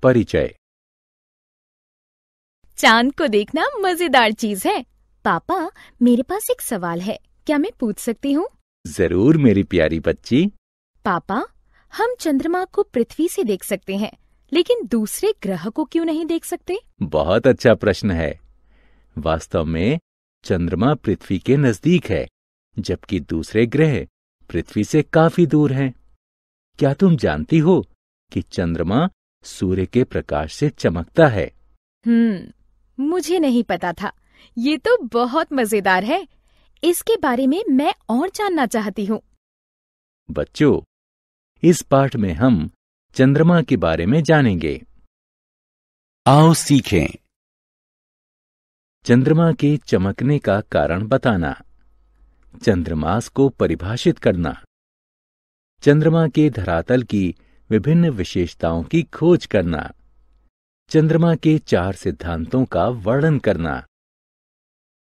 परिचय। चांद को देखना मजेदार चीज है। पापा, मेरे पास एक सवाल है, क्या मैं पूछ सकती हूँ? जरूर मेरी प्यारी बच्ची। पापा, हम चंद्रमा को पृथ्वी से देख सकते हैं, लेकिन दूसरे ग्रह को क्यों नहीं देख सकते? बहुत अच्छा प्रश्न है। वास्तव में चंद्रमा पृथ्वी के नजदीक है, जबकि दूसरे ग्रह पृथ्वी से काफी दूर हैं। क्या तुम जानती हो कि चंद्रमा सूर्य के प्रकाश से चमकता है? मुझे नहीं पता था। ये तो बहुत मजेदार है। इसके बारे में मैं और जानना चाहती हूँ। बच्चों, इस पाठ में हम चंद्रमा के बारे में जानेंगे। आओ सीखें। चंद्रमा के चमकने का कारण बताना, चंद्रमास को परिभाषित करना, चंद्रमा के धरातल की विभिन्न विशेषताओं की खोज करना, चंद्रमा के 4 सिद्धांतों का वर्णन करना,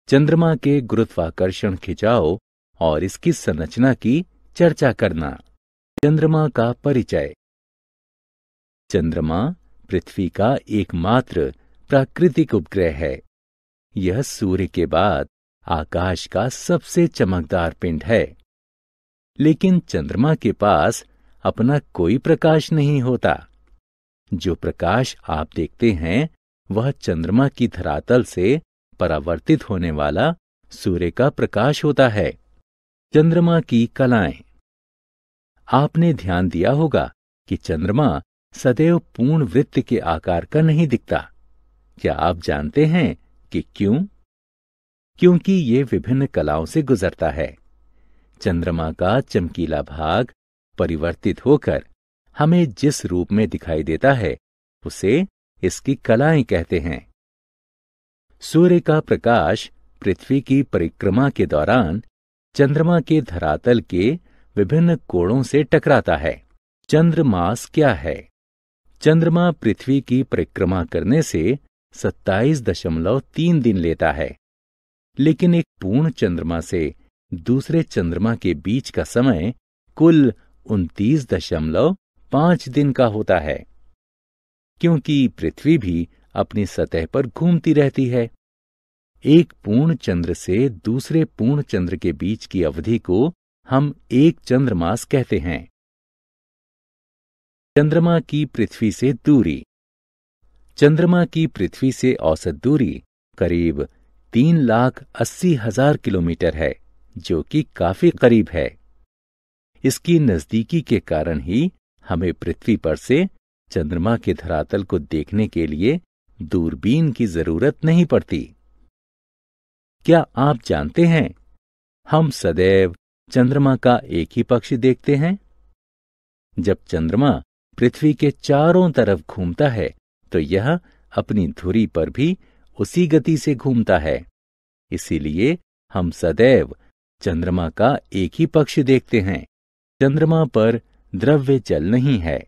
चंद्रमा के गुरुत्वाकर्षण खिंचाव और इसकी संरचना की चर्चा करना। चंद्रमा का परिचय। चंद्रमा पृथ्वी का एकमात्र प्राकृतिक उपग्रह है। यह सूर्य के बाद आकाश का सबसे चमकदार पिंड है। लेकिन चंद्रमा के पास अपना कोई प्रकाश नहीं होता। जो प्रकाश आप देखते हैं वह चंद्रमा की धरातल से परावर्तित होने वाला सूर्य का प्रकाश होता है। चंद्रमा की कलाएं। आपने ध्यान दिया होगा कि चंद्रमा सदैव पूर्ण वृत्त के आकार का नहीं दिखता। क्या आप जानते हैं कि क्यों? क्योंकि ये विभिन्न कलाओं से गुजरता है। चंद्रमा का चमकीला भाग परिवर्तित होकर हमें जिस रूप में दिखाई देता है उसे इसकी कलाएं कहते हैं। सूर्य का प्रकाश पृथ्वी की परिक्रमा के दौरान चंद्रमा के धरातल के विभिन्न कोणों से टकराता है। चंद्रमास क्या है? चंद्रमा पृथ्वी की परिक्रमा करने से 27.3 दिन लेता है, लेकिन एक पूर्ण चंद्रमा से दूसरे चंद्रमा के बीच का समय कुल 29.5 दिन का होता है। क्योंकि पृथ्वी भी अपनी सतह पर घूमती रहती है, एक पूर्ण चंद्र से दूसरे पूर्ण चंद्र के बीच की अवधि को हम एक चंद्रमास कहते हैं। चंद्रमा की पृथ्वी से दूरी। चंद्रमा की पृथ्वी से औसत दूरी करीब 3,80,000 किलोमीटर है, जो कि काफी करीब है। इसकी नजदीकी के कारण ही हमें पृथ्वी पर से चंद्रमा के धरातल को देखने के लिए दूरबीन की जरूरत नहीं पड़ती। क्या आप जानते हैं, हम सदैव चंद्रमा का एक ही पक्ष देखते हैं। जब चंद्रमा पृथ्वी के चारों तरफ घूमता है तो यह अपनी धुरी पर भी उसी गति से घूमता है। इसीलिए हम सदैव चंद्रमा का एक ही पक्ष देखते हैं। चंद्रमा पर द्रव्य जल नहीं है।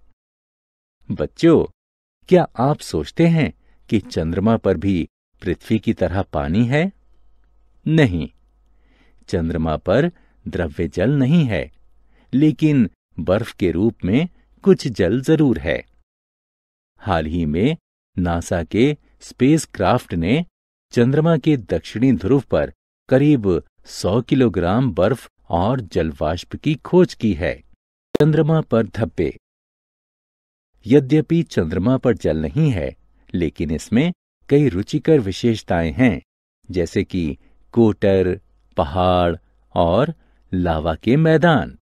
बच्चों, क्या आप सोचते हैं कि चंद्रमा पर भी पृथ्वी की तरह पानी है? नहीं, चंद्रमा पर द्रव्य जल नहीं है, लेकिन बर्फ के रूप में कुछ जल जरूर है। हाल ही में नासा के स्पेसक्राफ्ट ने चंद्रमा के दक्षिणी ध्रुव पर करीब 100 किलोग्राम बर्फ और जलवाष्प की खोज की है। चंद्रमा पर धब्बे। यद्यपि चंद्रमा पर जल नहीं है, लेकिन इसमें कई रुचिकर विशेषताएं हैं, जैसे कि कोटर, पहाड़ और लावा के मैदान।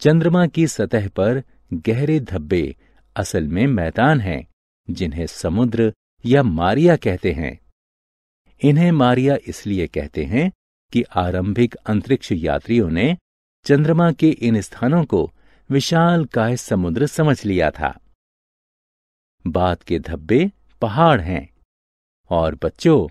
चंद्रमा की सतह पर गहरे धब्बे असल में मैदान हैं, जिन्हें समुद्र या मारिया कहते हैं। इन्हें मारिया इसलिए कहते हैं कि आरंभिक अंतरिक्ष यात्रियों ने चंद्रमा के इन स्थानों को विशालकाय समुद्र समझ लिया था। बाद के धब्बे पहाड़ हैं। और बच्चों,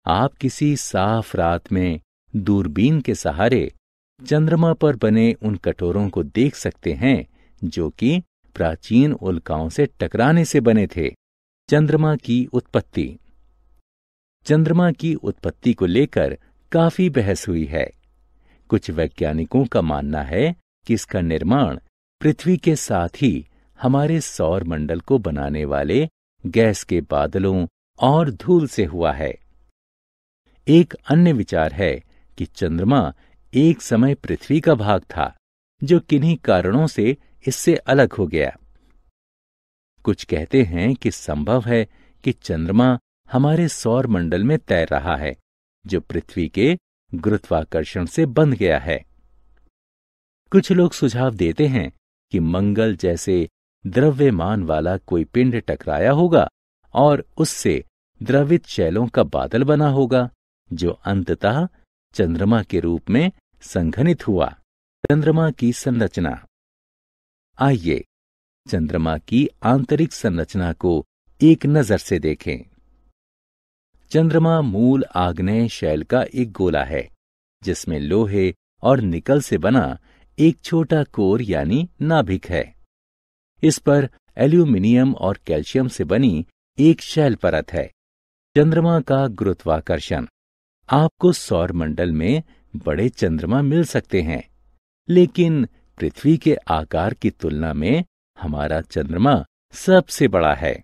आप किसी साफ रात में दूरबीन के सहारे चंद्रमा पर बने उन कटोरों को देख सकते हैं, जो कि प्राचीन उल्काओं से टकराने से बने थे। चंद्रमा की उत्पत्ति। चंद्रमा की उत्पत्ति को लेकर काफी बहस हुई है। कुछ वैज्ञानिकों का मानना है कि इसका निर्माण पृथ्वी के साथ ही हमारे सौर मंडल को बनाने वाले गैस के बादलों और धूल से हुआ है। एक अन्य विचार है कि चंद्रमा एक समय पृथ्वी का भाग था, जो किन्हीं कारणों से इससे अलग हो गया। कुछ कहते हैं कि संभव है कि चंद्रमा हमारे सौर मंडल में तैर रहा है, जो पृथ्वी के गुरुत्वाकर्षण से बंध गया है। कुछ लोग सुझाव देते हैं कि मंगल जैसे द्रव्यमान वाला कोई पिंड टकराया होगा और उससे द्रवित शैलों का बादल बना होगा, जो अंततः चंद्रमा के रूप में संघनित हुआ। चंद्रमा की संरचना। आइए चंद्रमा की आंतरिक संरचना को एक नजर से देखें। चंद्रमा मूल आग्नेय शैल का एक गोला है, जिसमें लोहे और निकल से बना एक छोटा कोर यानी नाभिक है। इस पर एल्यूमिनियम और कैल्शियम से बनी एक शैल परत है। चंद्रमा का गुरुत्वाकर्षण। आपको सौर मंडल में बड़े चंद्रमा मिल सकते हैं, लेकिन पृथ्वी के आकार की तुलना में हमारा चंद्रमा सबसे बड़ा है,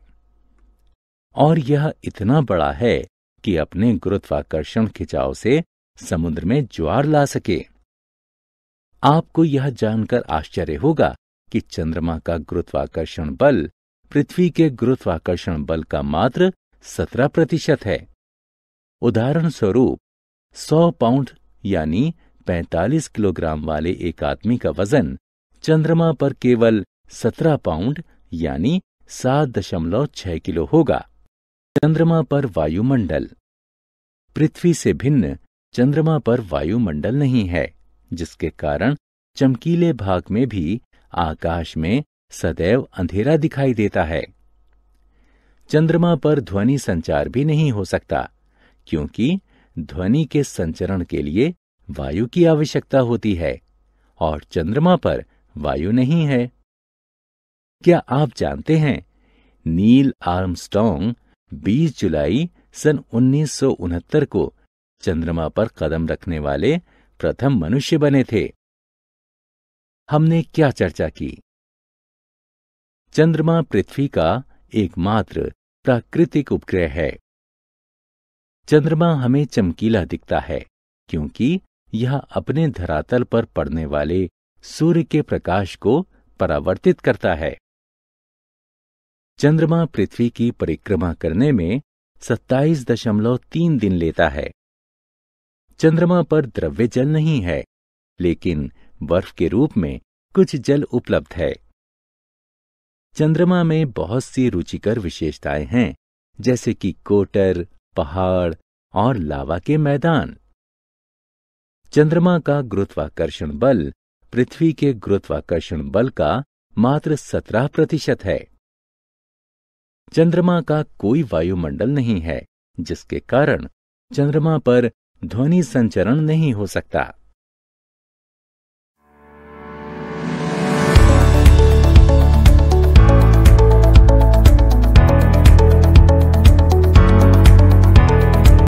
और यह इतना बड़ा है कि अपने गुरुत्वाकर्षण खिंचाव से समुद्र में ज्वार ला सके। आपको यह जानकर आश्चर्य होगा कि चंद्रमा का गुरुत्वाकर्षण बल पृथ्वी के गुरुत्वाकर्षण बल का मात्र 17% है। उदाहरण स्वरूप 100 पाउंड यानी 45 किलोग्राम वाले एक आदमी का वजन चंद्रमा पर केवल 17 पाउंड यानी 7.6 किलो होगा। चंद्रमा पर वायुमंडल। पृथ्वी से भिन्न चंद्रमा पर वायुमंडल नहीं है, जिसके कारण चमकीले भाग में भी आकाश में सदैव अंधेरा दिखाई देता है। चंद्रमा पर ध्वनि संचार भी नहीं हो सकता, क्योंकि ध्वनि के संचरण के लिए वायु की आवश्यकता होती है, और चंद्रमा पर वायु नहीं है। क्या आप जानते हैं, नील आर्मस्ट्रॉन्ग 20 जुलाई सन 1969 को चंद्रमा पर कदम रखने वाले प्रथम मनुष्य बने थे। हमने क्या चर्चा की? चंद्रमा पृथ्वी का एकमात्र प्राकृतिक उपग्रह है। चंद्रमा हमें चमकीला दिखता है, क्योंकि यह अपने धरातल पर पड़ने वाले सूर्य के प्रकाश को परावर्तित करता है। चंद्रमा पृथ्वी की परिक्रमा करने में 27.3 दिन लेता है। चंद्रमा पर द्रव्य जल नहीं है, लेकिन बर्फ के रूप में कुछ जल उपलब्ध है। चंद्रमा में बहुत सी रुचिकर विशेषताएं हैं, जैसे कि कोटर, पहाड़ और लावा के मैदान। चंद्रमा का गुरुत्वाकर्षण बल पृथ्वी के गुरुत्वाकर्षण बल का मात्र 17% है। चंद्रमा का कोई वायुमंडल नहीं है, जिसके कारण चंद्रमा पर ध्वनि संचरण नहीं हो सकता।